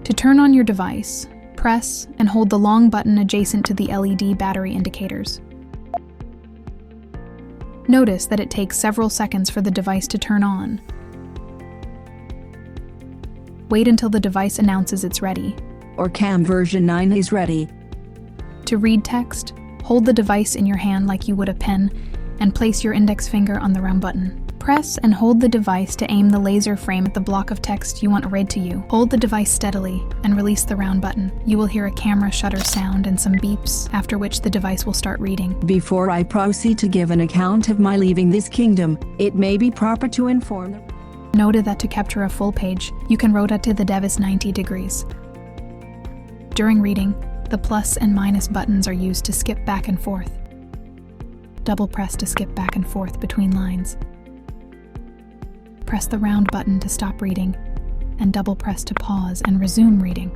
To turn on your device, press and hold the long button adjacent to the LED battery indicators. Notice that it takes several seconds for the device to turn on. Wait until the device announces it's ready. OrCam version 9 is ready. To read text, hold the device in your hand like you would a pen and place your index finger on the round button. Press and hold the device to aim the laser frame at the block of text you want read to you. Hold the device steadily and release the round button. You will hear a camera shutter sound and some beeps, after which the device will start reading. Before I proceed to give an account of my leaving this kingdom, it may be proper to inform the... Noted that to capture a full page, you can rotate the device 90 degrees. During reading, the plus and minus buttons are used to skip back and forth. Double press to skip back and forth between lines. Press the round button to stop reading, and double press to pause and resume reading.